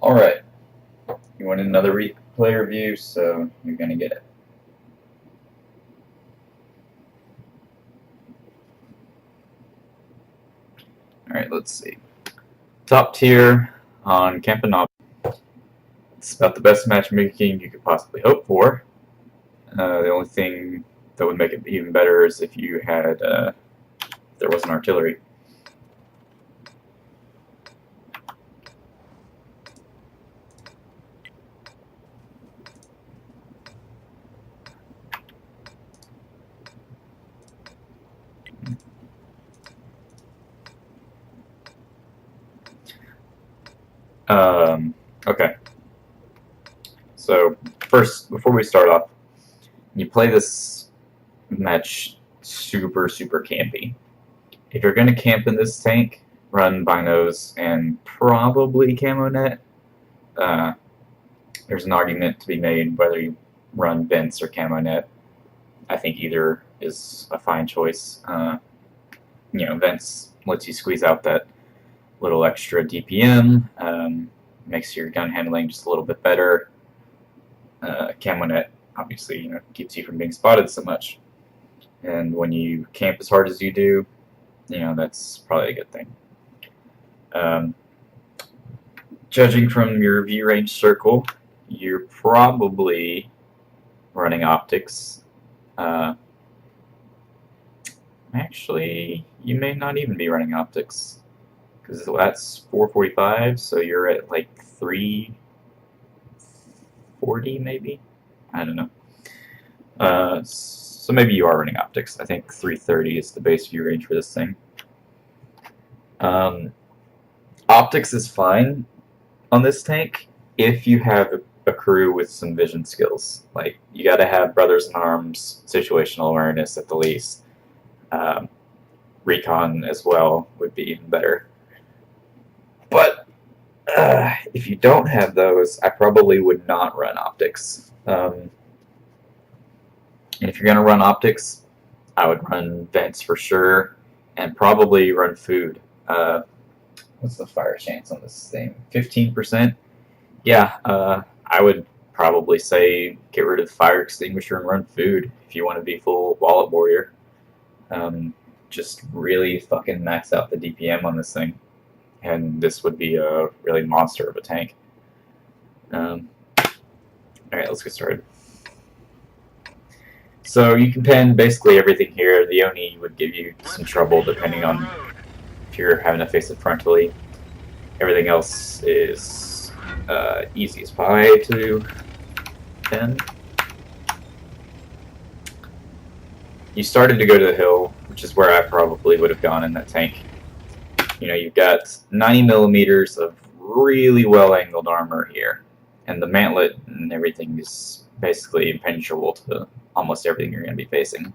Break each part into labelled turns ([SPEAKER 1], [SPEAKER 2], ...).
[SPEAKER 1] Alright, you want another replay review, so you're gonna get it. Alright, let's see. Top tier on Campanob. It's about the best matchmaking you could possibly hope for. The only thing that would make it even better is if you had, there was an artillery. Okay. So, first, before we start off, you play this match super campy. If you're going to camp in this tank, run binos and probably camo net. There's an argument to be made whether you run vents or camo net. I think either is a fine choice. Vents lets you squeeze out that little extra DPM, makes your gun handling just a little bit better. Camo net obviously keeps you from being spotted so much. And when you camp as hard as you do, that's probably a good thing. Judging from your view range circle, you're probably running optics. Actually, you may not even be running optics, because that's 445, so you're at like 340 maybe? I don't know. So maybe you are running optics. I think 330 is the base view range for this thing. Optics is fine on this tank if you have a crew with some vision skills. Like, you gotta have brothers in arms, situational awareness at the least. Recon as well would be even better. But if you don't have those, I probably would not run optics. And if you're gonna run optics, I would run vents for sure, and probably run food. What's the fire chance on this thing? 15%? Yeah, I would probably say get rid of the fire extinguisher and run food if you want to be full wallet warrior. Just really fucking max out the DPM on this thing, and this would be a really monster of a tank. Alright, let's get started. So you can pen basically everything here. The Oni would give you some trouble depending on if you're having to face it frontally. Everything else is easy as pie to pen. You started to go to the hill, which is where I probably would have gone in that tank. You've got 90 millimeters of really well-angled armor here, and the mantlet and everything is basically impenetrable to almost everything you're going to be facing.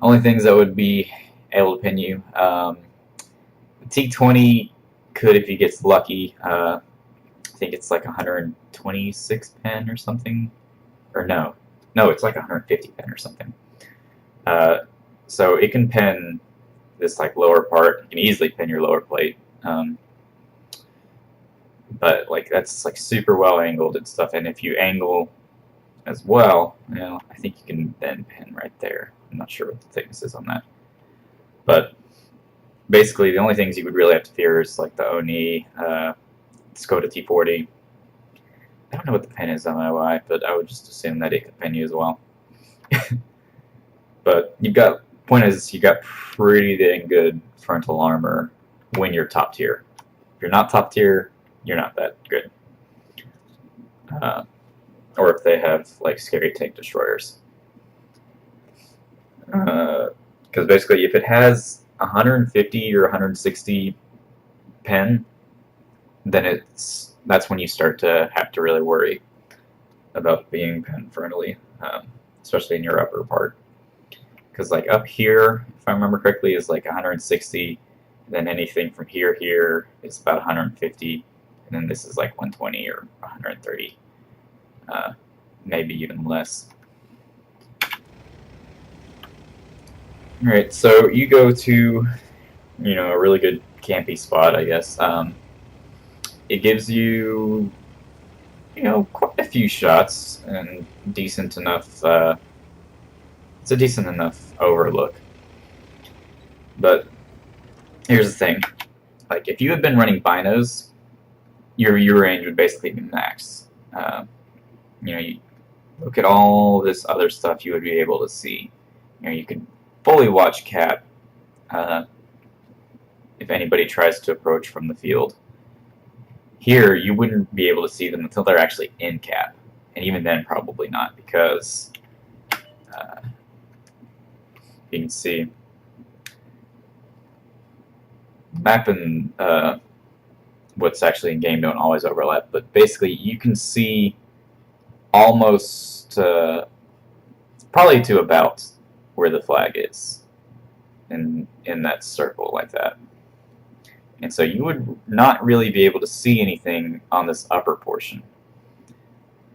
[SPEAKER 1] Only things that would be able to pin you, the T-20 could if he gets lucky. I think it's like 126 pen or something, or no, it's like 150 pen or something. So it can pin this like lower part. You can easily pin your lower plate, but like that's like super well angled and stuff. And if you angle as well, I think you can then pin right there. I'm not sure what the thickness is on that, but basically the only things you would really have to fear is like the Oni, Skoda T40. I don't know what the pin is on OI, but I would just assume that it could pin you as well. But you got pretty dang good frontal armor when you're top tier. If you're not top tier, you're not that good. Or if they have like scary tank destroyers. Because basically, if it has 150 or 160 pen, then that's when you start to have to really worry about being pen frontally, especially in your upper part. Because like up here, if I remember correctly, is like 160. Then anything from here is about 150, and then this is like 120 or 130, maybe even less. All right, so you go to, a really good campy spot, I guess. it gives you, quite a few shots and decent enough. It's a decent enough overlook. But here's the thing: like if you had been running binos, your range would basically be max. You look at all this other stuff you would be able to see. You could fully watch cap if anybody tries to approach from the field. Here, you wouldn't be able to see them until they're actually in cap, and even then, probably not, because you can see map and what's actually in game don't always overlap, but basically you can see almost probably to about where the flag is in that circle like that. And so you would not really be able to see anything on this upper portion.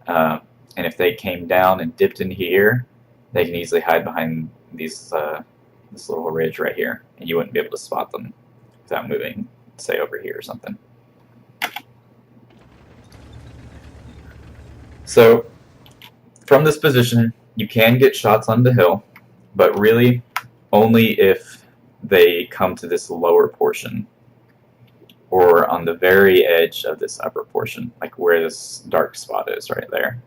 [SPEAKER 1] And if they came down and dipped in here, they can easily hide behind these this little ridge right here, and you wouldn't be able to spot them without moving, say, over here or something. So from this position, you can get shots on the hill, but really only if they come to this lower portion or on the very edge of this upper portion, like where this dark spot is right there.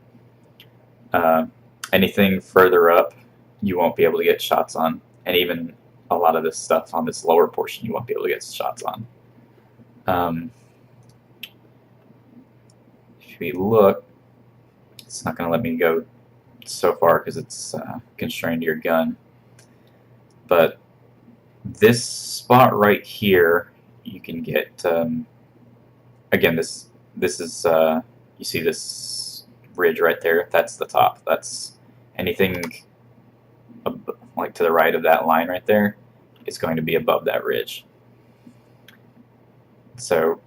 [SPEAKER 1] Anything further up, you won't be able to get shots on, and even a lot of this stuff on this lower portion, you won't be able to get shots on. If we look, it's not going to let me go so far because it's constrained to your gun. But this spot right here, you can get, again, this is, you see this ridge right there? That's the top. That's anything like to the right of that line right there is going to be above that ridge. So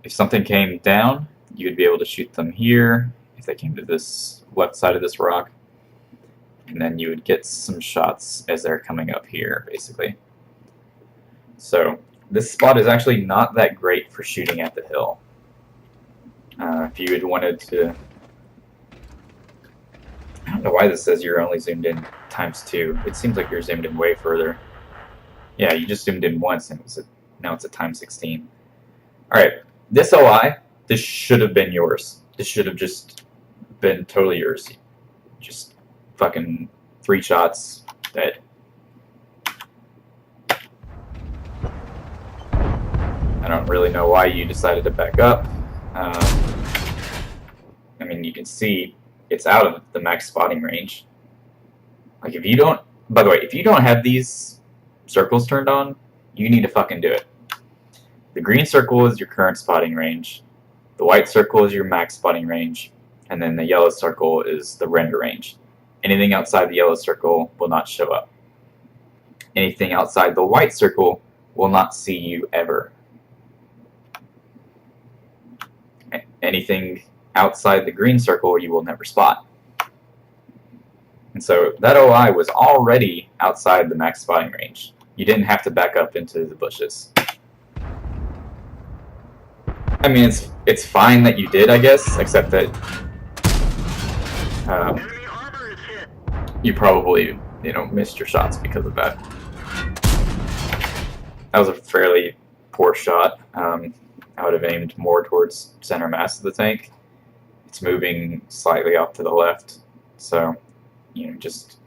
[SPEAKER 1] if something came down, you would be able to shoot them here if they came to this left side of this rock, and then you would get some shots as they're coming up here, basically. So this spot is actually not that great for shooting at the hill. If you had wanted to, I don't know why this says you're only zoomed in ×2. It seems like you're zoomed in way further. Yeah, you just zoomed in once, and now it's a ×16. All right, this OI, this should have been yours. This should have just been totally yours. Just fucking 3 shots, dead. I don't really know why you decided to back up. I mean, you can see it's out of the max spotting range. Like, if you don't, by the way, if you don't have these circles turned on, you need to fucking do it. The green circle is your current spotting range, the white circle is your max spotting range, and then the yellow circle is the render range. Anything outside the yellow circle will not show up. Anything outside the white circle will not see you ever. Anything outside the green circle you will never spot. And so that OI was already outside the max spotting range. You didn't have to back up into the bushes. I mean, it's fine that you did, I guess, except that you probably, missed your shots because of that. That was a fairly poor shot. I would have aimed more towards center mass of the tank. It's moving slightly off to the left, so just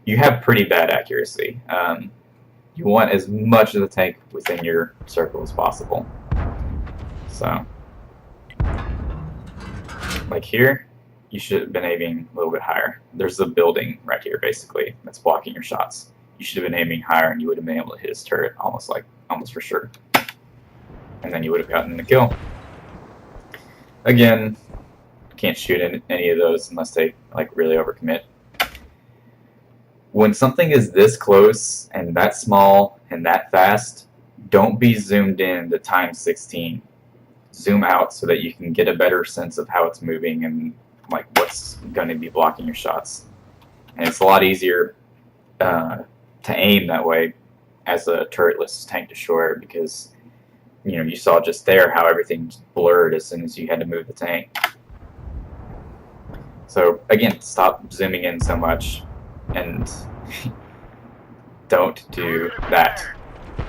[SPEAKER 1] you have pretty bad accuracy. You want as much of the tank within your circle as possible. So, like here, you should have been aiming a little bit higher. There's a building right here, basically, that's blocking your shots. You should have been aiming higher, and you would have been able to hit his turret almost for sure. And then you would have gotten the kill. Again, can't shoot any of those unless they really overcommit. When something is this close and that small and that fast, don't be zoomed in to ×16. Zoom out so that you can get a better sense of how it's moving and what's going to be blocking your shots. And it's a lot easier to aim that way as a turretless tank destroyer because you know, you saw just there how everything blurred as soon as you had to move the tank. So again, stop zooming in so much, and don't do that.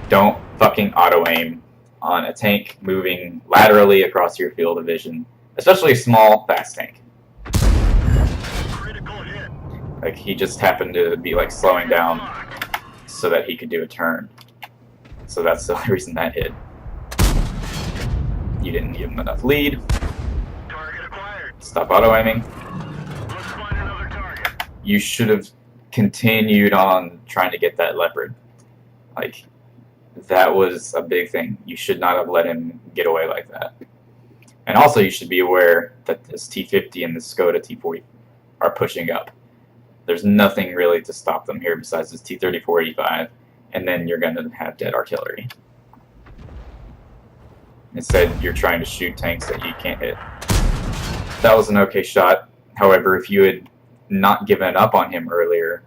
[SPEAKER 1] Don't fucking auto-aim on a tank moving laterally across your field of vision, especially a small, fast tank. Like, he just happened to be, like, slowing down so that he could do a turn. So that's the only reason that hit. You didn't give him enough lead. Stop auto-aiming. You should have continued on trying to get that leopard. Like, that was a big thing. You should not have let him get away like that. And also, you should be aware that this T-50 and the Skoda T-40 are pushing up. There's nothing really to stop them here besides this T-34-85, and then you're going to have dead artillery. Instead, you're trying to shoot tanks that you can't hit. That was an okay shot. However, if you had not given up on him earlier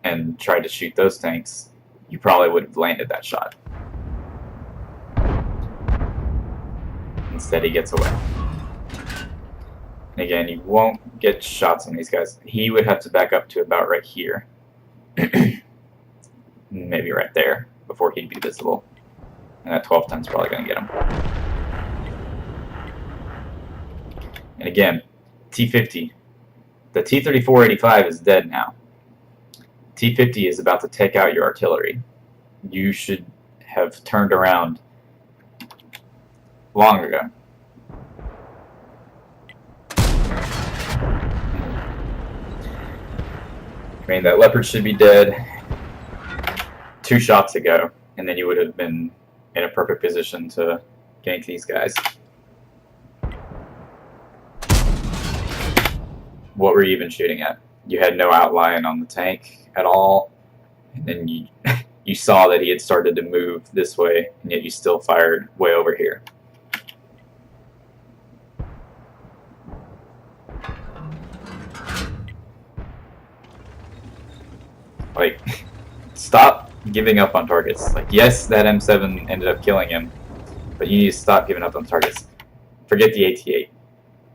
[SPEAKER 1] and tried to shoot those tanks, you probably would have landed that shot. Instead, he gets away. And again, you won't get shots on these guys. He would have to back up to about right here. Maybe right there, before he'd be visible. And that 12 ton's probably going to get him. And again, T-50. The T-34-85 is dead now. T-50 is about to take out your artillery. You should have turned around long ago. I mean, that leopard should be dead 2 shots ago, and then you would have been in a perfect position to gank these guys. What were you even shooting at? You had no outline on the tank at all, and then you you saw that he had started to move this way, and yet you still fired way over here. Like, stop giving up on targets. Like, yes, that M7 ended up killing him, but you need to stop giving up on targets. Forget the AT-8.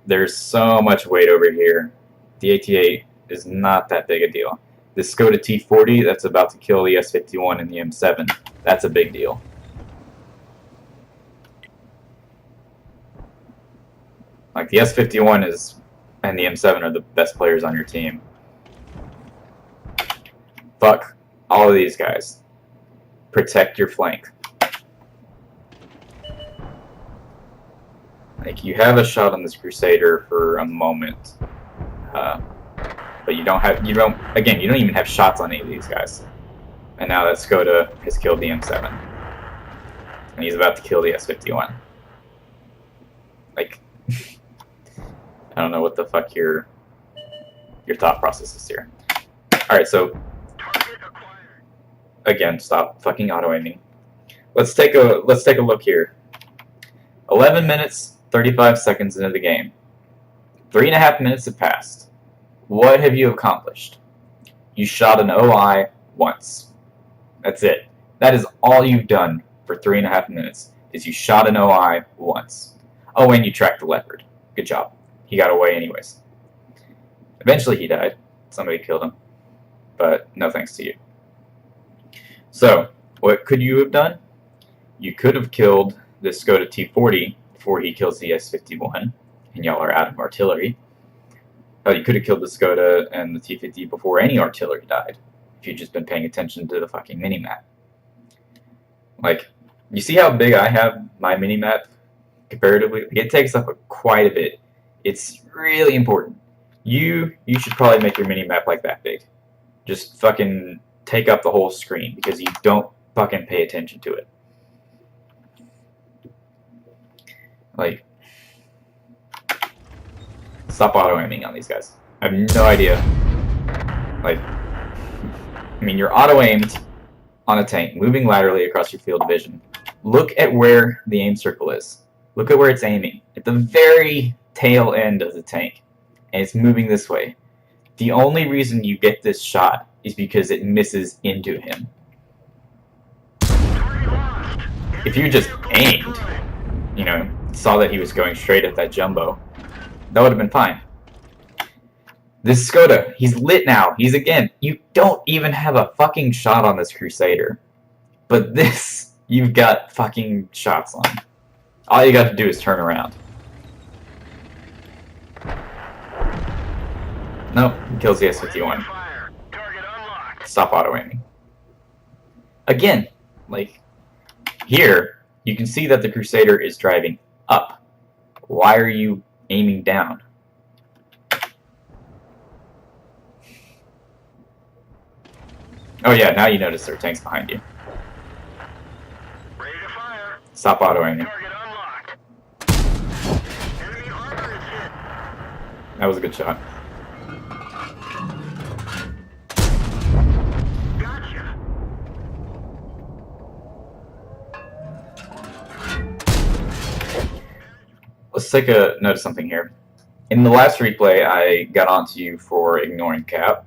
[SPEAKER 1] There's so much weight over here. The AT-8 is not that big a deal. This Skoda T-40 that's about to kill the S-51 and the M7, that's a big deal. Like, the S-51 is and the M7 are the best players on your team. Fuck all of these guys. Protect your flank. Like, you have a shot on this Crusader for a moment, but you don't even have shots on any of these guys. And now that Skoda has killed the M7, and he's about to kill the S-51. Like, I don't know what the fuck your thought process is here. All right, so again, stop fucking auto-aiming. Let's take a look here. 11 minutes, 35 seconds into the game. 3.5 minutes have passed. What have you accomplished? You shot an OI once. That's it. That is all you've done for 3.5 minutes, is you shot an OI once. Oh, and you tracked the leopard. Good job. He got away anyways. Eventually he died. Somebody killed him. But no thanks to you. So, what could you have done? You could have killed this Skoda T-40 before he kills the S-51, and y'all are out of artillery. You could have killed the Skoda and the T-50 before any artillery died, if you'd just been paying attention to the fucking mini-map. Like, you see how big I have my mini-map comparatively? It takes up quite a bit. It's really important. You should probably make your mini-map like that big. Just fucking take up the whole screen, because you don't fucking pay attention to it. Like, stop auto-aiming on these guys. I have no idea. Like, I mean, you're auto-aimed on a tank, moving laterally across your field of vision. Look at where the aim circle is. Look at where it's aiming. At the very tail end of the tank. And it's moving this way. The only reason you get this shot is because it misses into him. If you just aimed, you know, saw that he was going straight at that jumbo, that would have been fine. This Skoda, he's lit now. He's again, you don't even have a fucking shot on this Crusader. But this, you've got fucking shots on. All you got to do is turn around. Nope, kills the S-51. Stop auto-aiming. Again, like, here, you can see that the Crusader is driving up. Why are you aiming down? Oh yeah, now you notice there are tanks behind you.
[SPEAKER 2] Ready to fire.
[SPEAKER 1] Stop auto-aiming.
[SPEAKER 2] Target unlocked. Enemy armor is hit.
[SPEAKER 1] That was a good shot.
[SPEAKER 2] Gotcha.
[SPEAKER 1] Let's take a note of something here. In the last replay, I got onto you for ignoring Cap.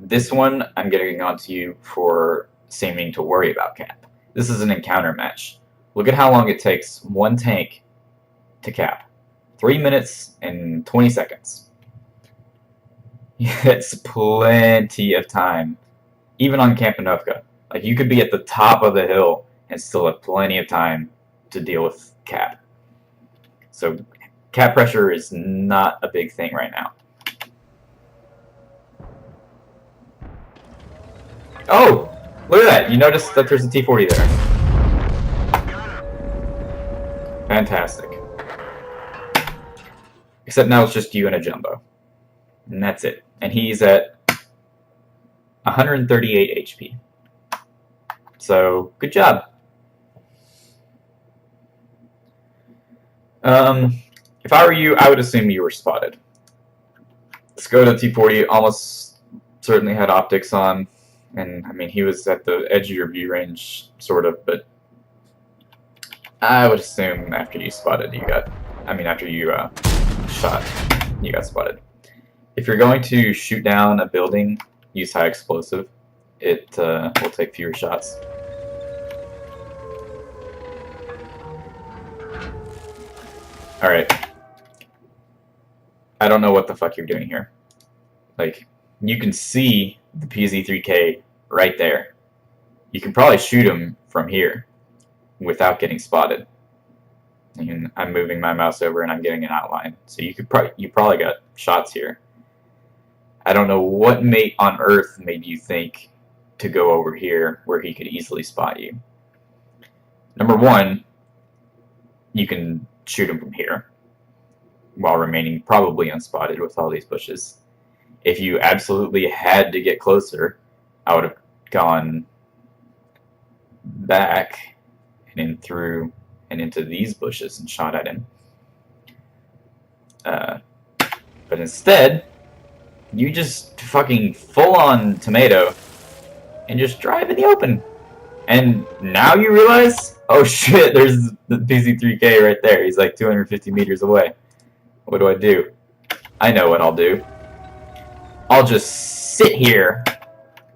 [SPEAKER 1] This one, I'm getting onto you for seeming to worry about Cap. This is an encounter match. Look at how long it takes one tank to cap. 3 minutes and 20 seconds. It's plenty of time. Even on Kampanovka. Like, you could be at the top of the hill and still have plenty of time to deal with Cap. So, cap pressure is not a big thing right now. Oh! Look at that! You notice that there's a T-40 there. Fantastic. Except now it's just you and a jumbo. And that's it. And he's at 138 HP. So, good job. If I were you, I would assume you were spotted. Skoda T-40 almost certainly had optics on. And, I mean, he was at the edge of your view range, sort of, but I would assume after you spotted, after you shot, you got spotted. If you're going to shoot down a building, use high explosive. It will take fewer shots. Alright. I don't know what the fuck you're doing here. Like, you can see the PZ-3K right there. You can probably shoot him from here without getting spotted. And I'm moving my mouse over and I'm getting an outline. So you probably got shots here. I don't know what on earth made you think to go over here where he could easily spot you. Number one, you can shoot him from here while remaining probably unspotted with all these bushes. If you absolutely had to get closer, I would have gone back and in through and into these bushes and shot at him. But instead, you just fucking full-on tomato and just drive in the open. And now you realize, oh shit, there's the PZ-3K right there. He's like 250 meters away. What do I do? I know what I'll do. I'll just sit here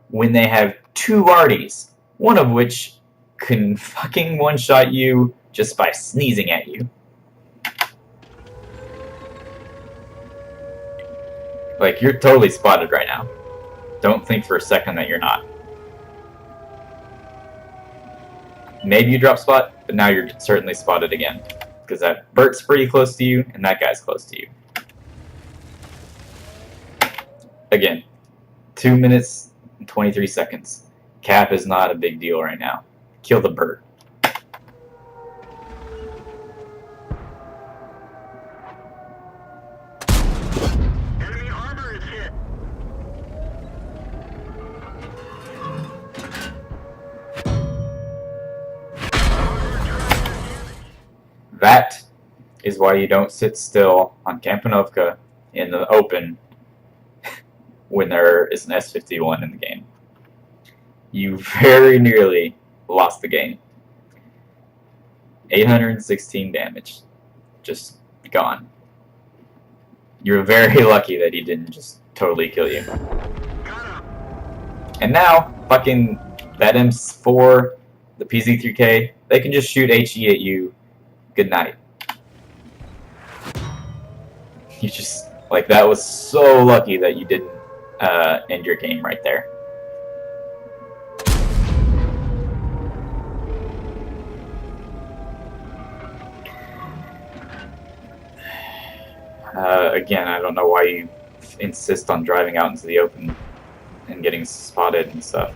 [SPEAKER 1] when they have two Arties, one of which can fucking one-shot you just by sneezing at you. Like, you're totally spotted right now. Don't think for a second that you're not. Maybe you drop spot, but now you're certainly spotted again. Because that Bert's pretty close to you, and that guy's close to you. Again, 2 minutes and 23 seconds. Cap is not a big deal right now. Kill the Bert.
[SPEAKER 2] Enemy armor is hit.
[SPEAKER 1] That is why you don't sit still on Kampanovka in the open when there is an S-51 in the game. You very nearly lost the game. 816 damage. Just gone. You're very lucky that he didn't just totally kill you. And now, fucking that M4 the PZ3K, they can just shoot HE at you. Good night. You just, like, that was so lucky that you didn't end your game right there. Again, I don't know why you insist on driving out into the open and getting spotted and stuff.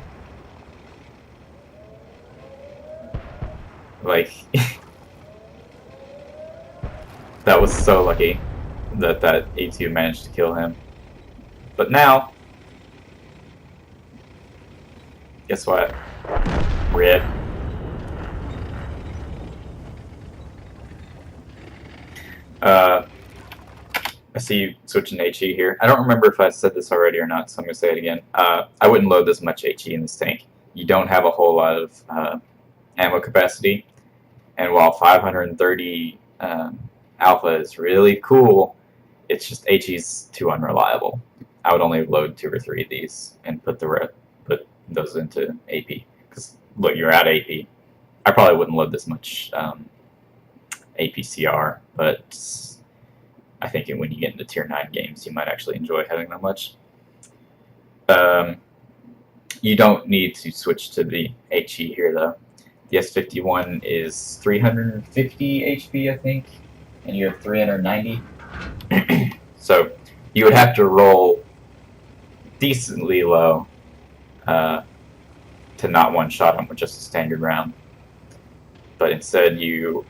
[SPEAKER 1] Like, that was so lucky that that A2 managed to kill him. But now, guess what? Rip. I see you switching to HE here. I don't remember if I said this already or not, so I'm going to say it again. I wouldn't load this much HE in this tank. You don't have a whole lot of ammo capacity, and while 530 alpha is really cool, it's just HE's too unreliable. I would only load 2 or 3 of these and put those into AP. Because look, you're at AP. I probably wouldn't load this much APCR, but I think when you get into tier 9 games, you might actually enjoy having that much. You don't need to switch to the HE here, though. The S51 is 350 HP, I think, and you have 390. So you would have to roll decently low to not one-shot him with just a standard round. But instead, you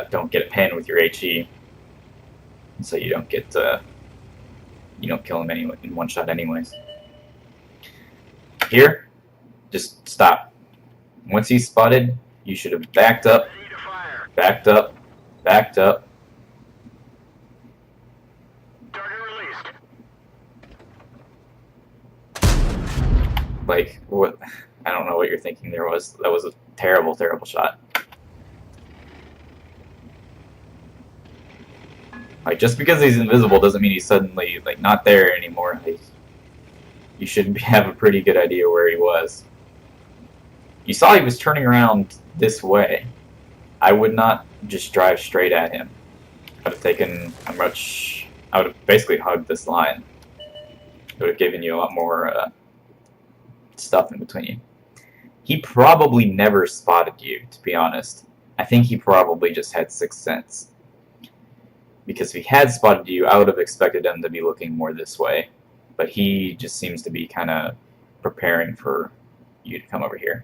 [SPEAKER 1] don't get a pin with your HE, so you don't get you don't kill him anyway in one shot anyways. Here, just stop. Once he's spotted, you should have backed up, backed up, backed up.
[SPEAKER 2] Target released.
[SPEAKER 1] Like, what? I don't know what you're thinking there was. That was a terrible, terrible shot. Like, just because he's invisible doesn't mean he's suddenly, like, not there anymore. Like, you should have a pretty good idea where he was. You saw he was turning around this way. I would not just drive straight at him. I would have taken a much... I would have basically hugged this line. It would have given you a lot more stuff in between you. He probably never spotted you, to be honest. I think he probably just had 6th sense. Because if he had spotted you, I would have expected him to be looking more this way. But he just seems to be kind of preparing for you to come over here.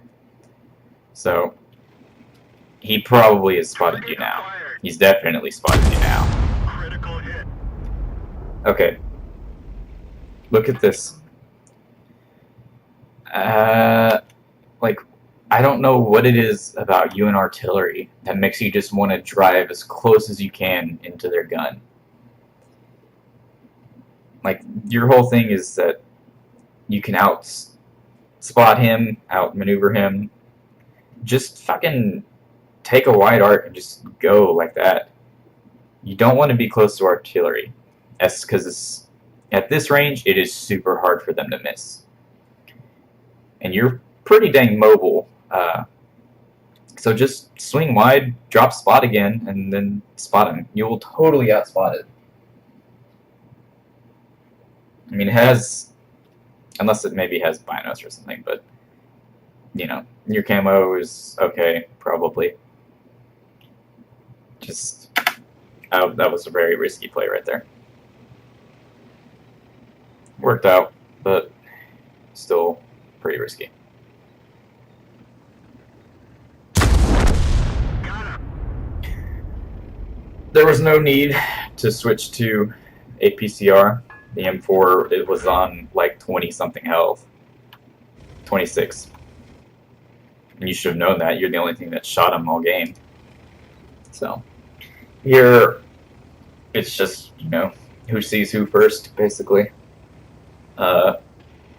[SPEAKER 1] So, he probably has spotted you now. He's definitely spotted you now.
[SPEAKER 2] Critical hit.
[SPEAKER 1] Okay. Look at this. Like, I don't know what it is about you and artillery that makes you just want to drive as close as you can into their gun. Like, your whole thing is that you can out-spot him, out-maneuver him. Just fucking take a wide arc and just go like that. You don't want to be close to artillery. That's because at this range, it is super hard for them to miss. And you're pretty dang mobile. So just swing wide, drop spot again, and then spot him. You will totally outspot it. I mean, it has, unless it maybe has binos or something, but, you know, your camo is okay, probably. Just, that was a very risky play right there. Worked out, but still pretty risky. There was no need to switch to APCR. The M4, it was on like 20-something health. 26. And you should have known that. You're the only thing that shot him all game. So, here, it's just, you know, who sees who first, basically.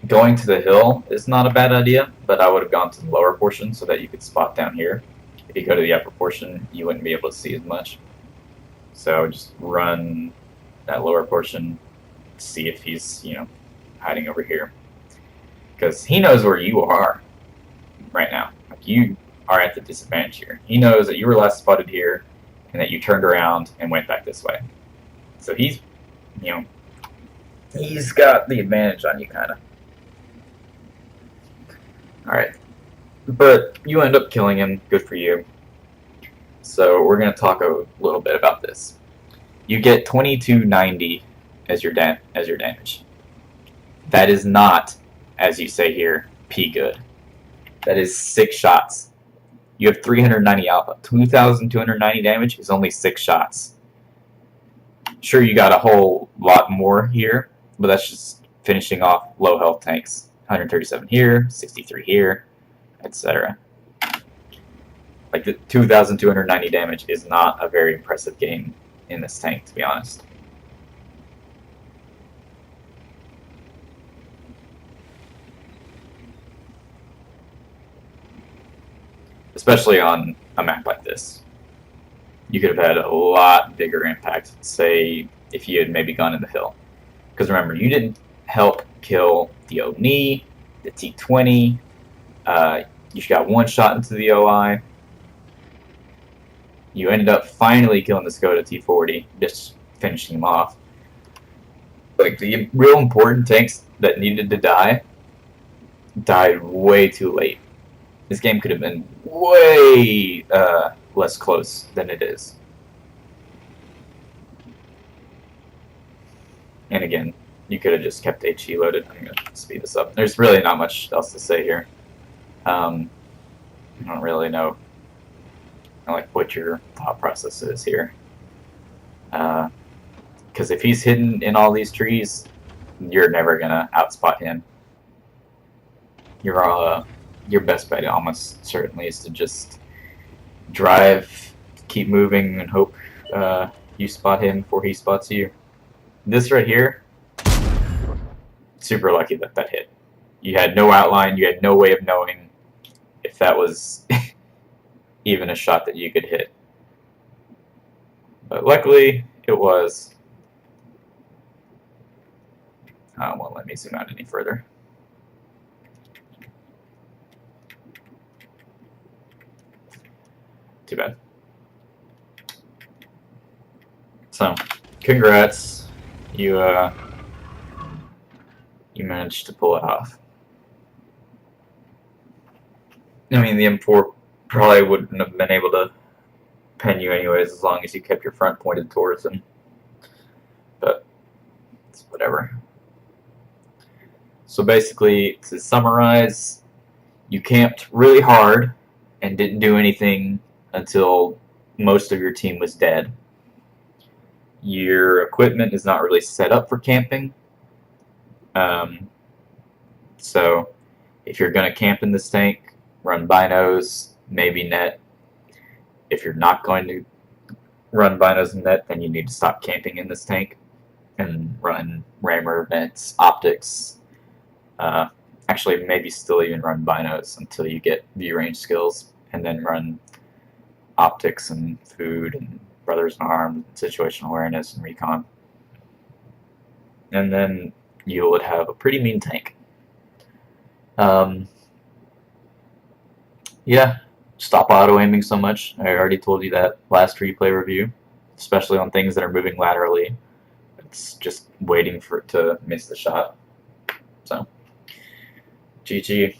[SPEAKER 1] Going to the hill is not a bad idea, but I would have gone to the lower portion so that you could spot down here. If you go to the upper portion, you wouldn't be able to see as much. So just run that lower portion, see if he's, you know, hiding over here. Because he knows where you are right now. Like, you are at the disadvantage here. He knows that you were last spotted here, and that you turned around and went back this way. So he's, you know, he's got the advantage on you, kind of. Alright. But you end up killing him. Good for you. So we're going to talk a little bit about this. You get 2290 as your damage. That is not, as you say here, P good. That is 6 shots. You have 390 alpha. 2,290 damage is only 6 shots. Sure, you got a whole lot more here, but that's just finishing off low health tanks. 137 here, 63 here, etc. Like, the 2,290 damage is not a very impressive gain in this tank, to be honest. Especially on a map like this. You could have had a lot bigger impact, say, if you had maybe gone in the hill. Because remember, you didn't help kill the Oni, the T-20, you got 1 shot into the OI. You ended up finally killing the Skoda T-40, just finishing him off. Like, the real important tanks that needed to die died way too late. This game could have been way less close than it is. And again, you could have just kept HE loaded. I'm going to speed this up. There's really not much else to say here. I don't really know like what your thought process is here. Because if he's hidden in all these trees, you're never going to outspot him. Your best bet almost certainly is to just drive, keep moving, and hope you spot him before he spots you. This right here, super lucky that that hit. You had no outline, you had no way of knowing if that was even a shot that you could hit. But luckily, it was. Won't let me zoom out any further. Too bad. So, congrats. You managed to pull it off. I mean, the M4 probably wouldn't have been able to pen you anyways as long as you kept your front pointed towards him. But it's whatever. So basically, to summarize, you camped really hard and didn't do anything until most of your team was dead. Your equipment is not really set up for camping. So if you're going to camp in this tank, run binos, maybe net. If you're not going to run binos and net, then you need to stop camping in this tank and run rammer, vents, optics. Actually, maybe still even run binos until you get view range skills, and then run optics and food and brothers in arms, situational awareness and recon. And then you would have a pretty mean tank. Yeah, stop auto-aiming so much. I already told you that last replay review, especially on things that are moving laterally. It's just waiting for it to miss the shot. So, GG.